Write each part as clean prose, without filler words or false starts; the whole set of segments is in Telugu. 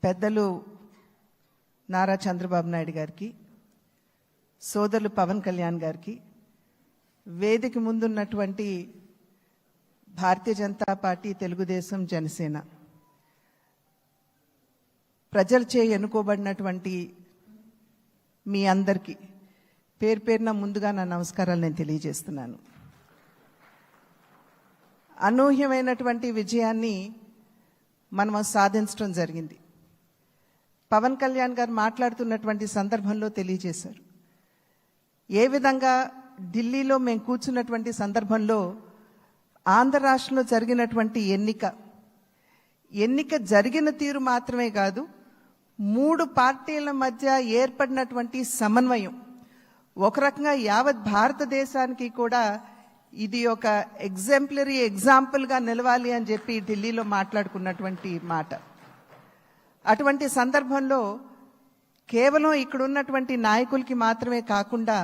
పెద్దలు నారా చంద్రబాబు నాయుడు గారికి, సోదరులు పవన్ కళ్యాణ్ గారికి, వేదిక ముందున్నటువంటి భారతీయ జనతా పార్టీ, తెలుగుదేశం, జనసేన ప్రజలచే ఎన్నుకోబడినటువంటి మీ అందరికీ పేరు పేరున ముందుగా నా నమస్కారాలు నేను తెలియజేస్తున్నాను. అనూహ్యమైనటువంటి విజయాన్ని మనం సాధించడం జరిగింది. పవన్ కళ్యాణ్ గారు మాట్లాడుతున్నటువంటి సందర్భంలో తెలియజేశారు. ఏ విధంగా ఢిల్లీలో మేము కూర్చున్నటువంటి సందర్భంలో ఆంధ్ర రాష్ట్రంలో జరిగినటువంటి ఎన్నిక జరిగిన తీరు మాత్రమే కాదు, 3 పార్టీల మధ్య ఏర్పడినటువంటి సమన్వయం ఒక రకంగా యావత్ భారతదేశానికి కూడా ఇది ఒక ఎగ్జాంపుల్గా నిలవాలి అని చెప్పి ఢిల్లీలో మాట్లాడుకున్నటువంటి మాట. అటువంటి సందర్భంలో కేవలం ఇక్కడ ఉన్నటువంటి నాయకులకి మాత్రమే కాకుండా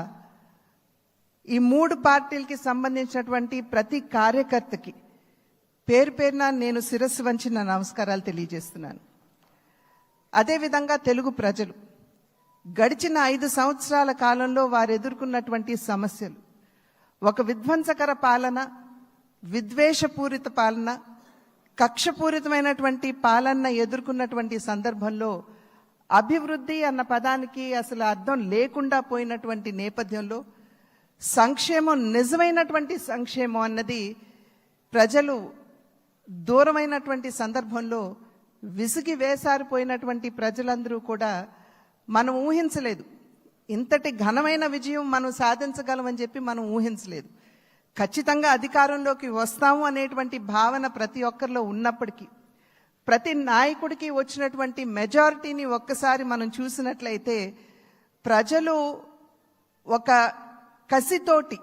ఈ 3 పార్టీలకి సంబంధించినటువంటి ప్రతి కార్యకర్తకి పేరు పేరున నేను శిరస్సు వంచి నా నమస్కారాలు తెలియజేస్తున్నాను. అదేవిధంగా తెలుగు ప్రజలు గడిచిన 5 సంవత్సరాల కాలంలో వారు ఎదుర్కొన్నటువంటి సమస్యలు, ఒక విధ్వంసకర పాలన, విద్వేషపూరిత పాలన, కక్షపూరితమైనటువంటి పాలన ఎదుర్కొన్నటువంటి సందర్భంలో అభివృద్ధి అన్న పదానికి అసలు అర్థం లేకుండా పోయినటువంటి నేపథ్యంలో సంక్షేమం, నిజమైనటువంటి సంక్షేమం అన్నది ప్రజలు దూరమైనటువంటి సందర్భంలో విసిగి వేసారిపోయినటువంటి ప్రజలందరూ కూడా మనం ఊహించలేదు. ఇంతటి ఘనమైన విజయం మనం సాధించగలమని చెప్పి మనం ఊహించలేదు. ఖచ్చితంగా అధికారంలోకి వస్తాము అనేటువంటి భావన ప్రతి ఒక్కరిలో ఉన్నప్పటికీ, ప్రతి నాయకుడికి వచ్చినటువంటి మెజారిటీని ఒక్కసారి మనం చూసినట్లయితే ప్రజలు ఒక కసితోటి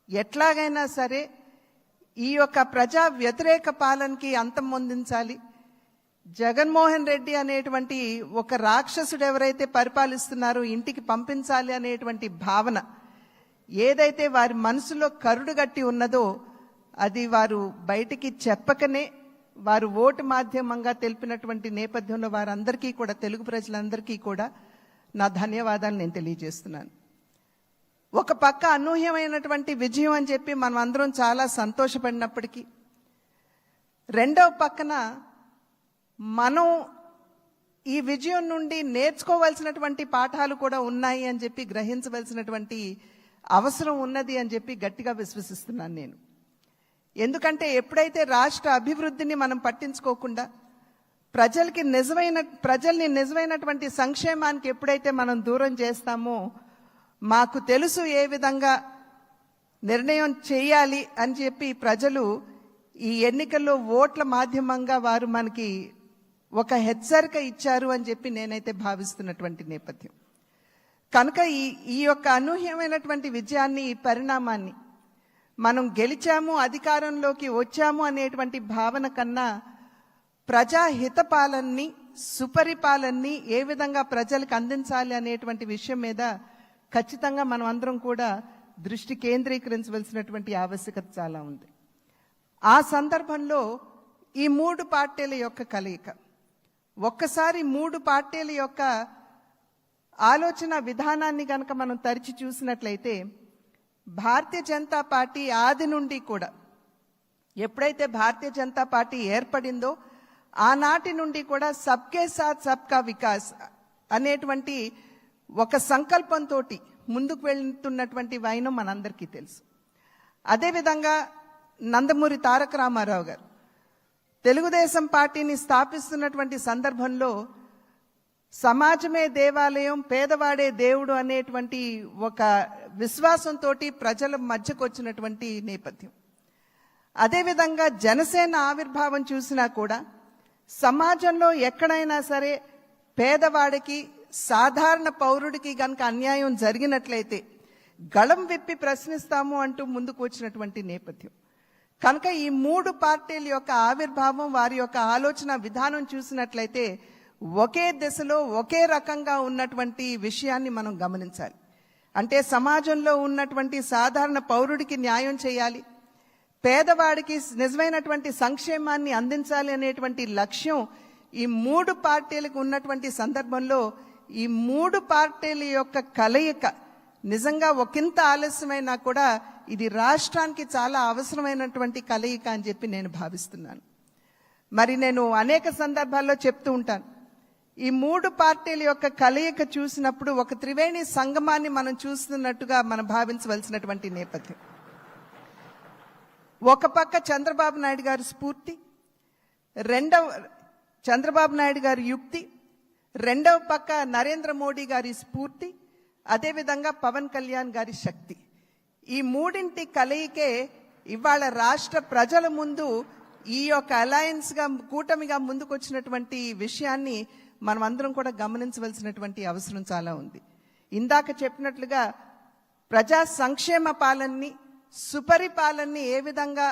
ఎట్లాగైనా సరే ఈ యొక్క ప్రజా వ్యతిరేక పాలనకి అంతం పొందించాలి, జగన్మోహన్ రెడ్డి అనేటువంటి ఒక రాక్షసుడు ఎవరైతే పరిపాలిస్తున్నారో ఇంటికి పంపించాలి అనేటువంటి భావన ఏదైతే వారి మనసులో కరుడుగట్టి ఉన్నదో అది వారు బయటికి చెప్పకనే వారు ఓటు మాధ్యమంగా తెలిపినటువంటి నేపథ్యంలో వారందరికీ కూడా, తెలుగు ప్రజలందరికీ కూడా నా ధన్యవాదాలు నేను తెలియజేస్తున్నాను. ఒక పక్క అనూహ్యమైనటువంటి విజయం అని చెప్పి మనం అందరం చాలా సంతోషపడినప్పటికీ, రెండవ పక్కన మనం ఈ విజయం నుండి నేర్చుకోవాల్సినటువంటి పాఠాలు కూడా ఉన్నాయి అని చెప్పి గ్రహించవలసినటువంటి అవసరం ఉన్నది అని చెప్పి గట్టిగా విశ్వసిస్తున్నాను నేను. ఎందుకంటే ఎప్పుడైతే రాష్ట్ర అభివృద్ధిని మనం పట్టించుకోకుండా ప్రజల్ని నిజమైనటువంటి సంక్షేమానికి ఎప్పుడైతే మనం దూరం చేస్తామో, మాకు తెలుసు ఏ విధంగా నిర్ణయం చేయాలి అని చెప్పి ప్రజలు ఈ ఎన్నికల్లో ఓట్ల మాధ్యమంగా వారు మనకి ఒక హెచ్చరిక ఇచ్చారు అని చెప్పి నేనైతే భావిస్తున్నటువంటి నేపథ్యం. కనుక ఈ యొక్క అనూహ్యమైనటువంటి విజయాన్ని, ఈ పరిణామాన్ని మనం గెలిచాము, అధికారంలోకి వచ్చాము అనేటువంటి భావన కన్నా ప్రజాహిత పాలనని, సుపరిపాలనని ఏ విధంగా ప్రజలకు అందించాలి అనేటువంటి విషయం మీద ఖచ్చితంగా మనం అందరం కూడా దృష్టి కేంద్రీకరించవలసినటువంటి ఆవశ్యకత చాలా ఉంది. ఆ సందర్భంలో ఈ 3 పార్టీల యొక్క కలయిక, ఒక్కసారి 3 పార్టీల యొక్క ఆలోచన విధానాన్ని కనుక మనం తరిచి చూసినట్లయితే, భారతీయ జనతా పార్టీ ఆది నుండి కూడా, ఎప్పుడైతే భారతీయ జనతా పార్టీ ఏర్పడిందో ఆనాటి నుండి కూడా సబ్కే సాత్ సబ్కా వికాస్ అనేటువంటి ఒక సంకల్పంతో ముందుకు వెళ్తున్నటువంటి వైనం మనందరికీ తెలుసు. అదేవిధంగా నందమూరి తారక రామారావు గారు తెలుగుదేశం పార్టీని స్థాపిస్తున్నటువంటి సందర్భంలో సమాజమే దేవాలయం, పేదవాడే దేవుడు అనేటువంటి ఒక విశ్వాసంతో ప్రజల మధ్యకు వచ్చినటువంటి నేపథ్యం. అదేవిధంగా జనసేన ఆవిర్భావం చూసినా కూడా సమాజంలో ఎక్కడైనా సరే పేదవాడికి, సాధారణ పౌరుడికి గనక అన్యాయం జరిగినట్లయితే గళం విప్పి ప్రశ్నిస్తాము అంటూ ముందుకు వచ్చినటువంటి నేపథ్యం. కనుక ఈ 3 పార్టీల యొక్క ఆవిర్భావం, వారి యొక్క ఆలోచన విధానం చూసినట్లయితే ఒకే దిశలో ఒకే రకంగా ఉన్నటువంటి విషయాన్ని మనం గమనించాలి. అంటే సమాజంలో ఉన్నటువంటి సాధారణ పౌరుడికి న్యాయం చేయాలి, పేదవాడికి నిజమైనటువంటి సంక్షేమాన్ని అందించాలి అనేటువంటి లక్ష్యం ఈ 3 పార్టీలకు ఉన్నటువంటి సందర్భంలో ఈ 3 పార్టీల యొక్క కలయిక నిజంగా ఒకంత ఆలస్యమైనా కూడా ఇది రాష్ట్రానికి చాలా అవసరమైనటువంటి కలయిక అని చెప్పి నేను భావిస్తున్నాను. మరి నేను అనేక సందర్భాల్లో చెప్తూ ఉంటాను, ఈ 3 పార్టీల యొక్క కలయిక చూసినప్పుడు ఒక త్రివేణి సంగమాన్ని మనం చూస్తున్నట్టుగా మనం భావించవలసినటువంటి నేపథ్యం. ఒక పక్క చంద్రబాబు నాయుడు గారి స్ఫూర్తి, చంద్రబాబు నాయుడు గారి యుక్తి, రెండవ పక్క నరేంద్ర మోడీ గారి స్ఫూర్తి, అదేవిధంగా పవన్ కళ్యాణ్ గారి శక్తి. ఈ మూడింటి కలయికే ఇవాళ రాష్ట్ర ప్రజల ముందు ఈ యొక్క అలయన్స్ గా కూటమిగా ముందుకు వచ్చినటువంటి విషయాన్ని మనం అందరం కూడా గమనించవలసినటువంటి అవసరం చాలా ఉంది. ఇందాక చెప్పినట్లుగా ప్రజా సంక్షేమ పాలనని, సుపరిపాలనని ఏ విధంగా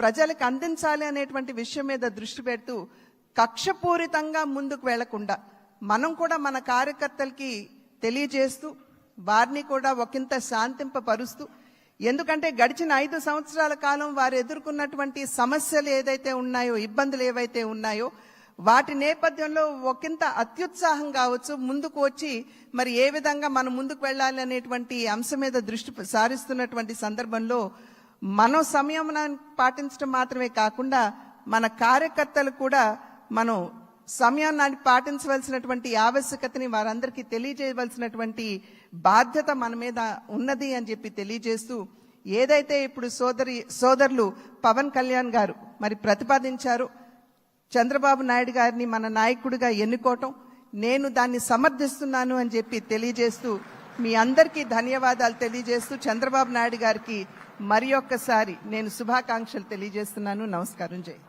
ప్రజలకు అందించాలి అనేటువంటి విషయం మీద దృష్టి పెడుతూ కక్షపూరితంగా ముందుకు వెళ్లకుండా మనం కూడా మన కార్యకర్తలకి తెలియజేస్తూ వారిని కూడా ఒకంత శాంతింపపరుస్తూ, ఎందుకంటే గడిచిన 5 సంవత్సరాల కాలం వారు ఎదుర్కొన్నటువంటి సమస్యలు ఏదైతే ఉన్నాయో, ఇబ్బందులు ఏవైతే ఉన్నాయో వాటి నేపథ్యంలో ఒకంత అత్యుత్సాహం కావచ్చు ముందుకు వచ్చి మరి ఏ విధంగా మనం ముందుకు వెళ్ళాలి అనేటువంటి అంశం మీద దృష్టి సారిస్తున్నటువంటి సందర్భంలో మనం సంయమనాన్ని పాటించడం మాత్రమే కాకుండా మన కార్యకర్తలు కూడా మనం సంయమనాన్ని పాటించవలసినటువంటి ఆవశ్యకతని వారందరికీ తెలియజేయవలసినటువంటి బాధ్యత మన మీద ఉన్నది అని చెప్పి తెలియజేస్తూ, ఏదైతే ఇప్పుడు సోదరులు పవన్ కళ్యాణ్ గారు మరి ప్రతిపాదించారు, చంద్రబాబు నాయుడు గారిని మన నాయకుడిగా ఎన్నుకోవటం, నేను దాన్ని సమర్థిస్తున్నాను అని చెప్పి తెలియజేస్తూ మీ అందరికీ ధన్యవాదాలు తెలియజేస్తూ చంద్రబాబు నాయుడు గారికి మరి ఒక్కసారి నేను శుభాకాంక్షలు తెలియజేస్తున్నాను. నమస్కారం. జై